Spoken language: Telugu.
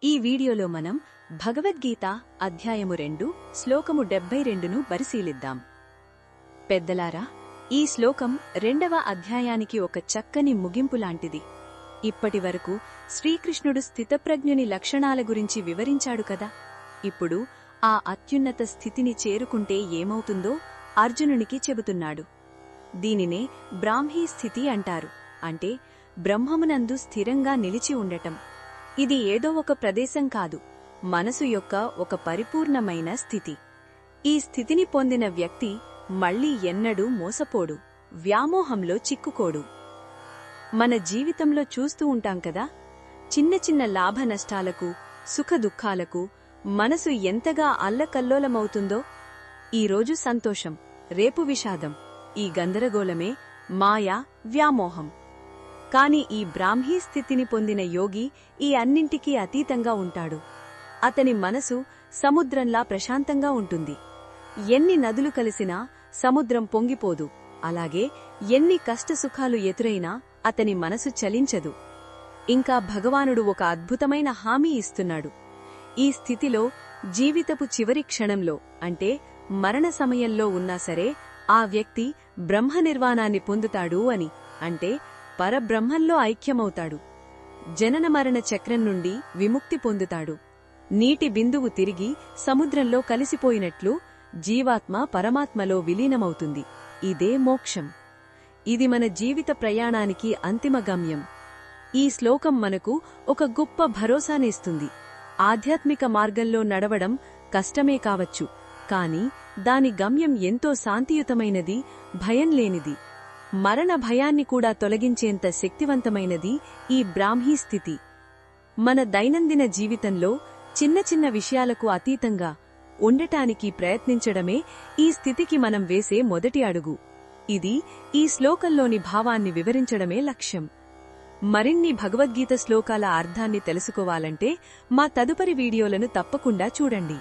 ఈ వీడియోలో మనం భగవద్గీత అధ్యాయము 2 శ్లోకము 72ను పరిశీలిద్దాం. పెద్దలారా, ఈ శ్లోకం 2వ అధ్యాయానికి ఒక చక్కని ముగింపులాంటిది. ఇప్పటివరకు శ్రీకృష్ణుడు స్థితప్రజ్ఞుని లక్షణాల గురించి వివరించాడు కదా. ఇప్పుడు ఆ అత్యున్నత స్థితిని చేరుకుంటే ఏమవుతుందో అర్జునునికి చెబుతున్నాడు. దీనినే బ్రాహ్మీ స్థితి అంటారు. అంటే బ్రహ్మమునందు స్థిరంగా నిలిచి ఉండటం. ఇది ఏదో ఒక ప్రదేశం కాదు, మనసు యొక్క ఒక పరిపూర్ణమైన స్థితి. ఈ స్థితిని పొందిన వ్యక్తి మళ్లీ ఎన్నడూ మోసపోడు, వ్యామోహంలో చిక్కుకోడు. మన జీవితంలో చూస్తూ ఉంటాం కదా, చిన్న చిన్న లాభ నష్టాలకు, సుఖదుఖాలకు మనసు ఎంతగా అల్లకల్లోలమవుతుందో. ఈరోజు సంతోషం, రేపు విషాదం. ఈ గందరగోళమే మాయా, వ్యామోహం. కాని ఈ బ్రాహ్మీ స్థితిని పొందిన యోగి ఈ అన్నింటికీ అతీతంగా ఉంటాడు. అతని మనసు సముద్రంలా ప్రశాంతంగా ఉంటుంది. ఎన్ని నదులు కలిసినా సముద్రం పొంగిపోదు. అలాగే ఎన్ని కష్టసుఖాలు ఎదురైనా అతని మనసు చలించదు. ఇంకా భగవానుడు ఒక అద్భుతమైన హామీ ఇస్తున్నాడు. ఈ స్థితిలో జీవితపు చివరి క్షణంలో, అంటే మరణ సమయంలో ఉన్నా సరే ఆ వ్యక్తి బ్రహ్మనిర్వాణాన్ని పొందుతాడు అని. అంటే పరబ్రహ్మంలో ఐక్యమవుతాడు. జనన మరణ చక్రం నుండి విముక్తి పొందుతాడు. నీటి బిందువు తిరిగి సముద్రంలో కలిసిపోయినట్లు జీవాత్మ పరమాత్మలో విలీనమవుతుంది. ఇదే మోక్షం. ఇది మన జీవిత ప్రయాణానికి అంతిమ గమ్యం. ఈ శ్లోకం మనకు ఒక గొప్ప భరోసానిస్తుంది. ఆధ్యాత్మిక మార్గంలో నడవడం కష్టమే కావచ్చు, కాని దాని గమ్యం ఎంతో శాంతియుతమైనది, భయం లేనిది. మరణ భయాన్ని కూడా తొలగించేంత శక్తివంతమైనది ఈ బ్రాహ్మీ స్థితి. మన దైనందిన జీవితంలో చిన్న చిన్న విషయాలకు అతీతంగా ఉండటానికి ప్రయత్నించడమే ఈ స్థితికి మనం వేసే మొదటి అడుగు. ఇది ఈ శ్లోకంలోని భావాన్ని వివరించడమే లక్ష్యం. మరిన్ని భగవద్గీత శ్లోకాల అర్థాన్ని తెలుసుకోవాలంటే మా తదుపరి వీడియోలను తప్పకుండా చూడండి.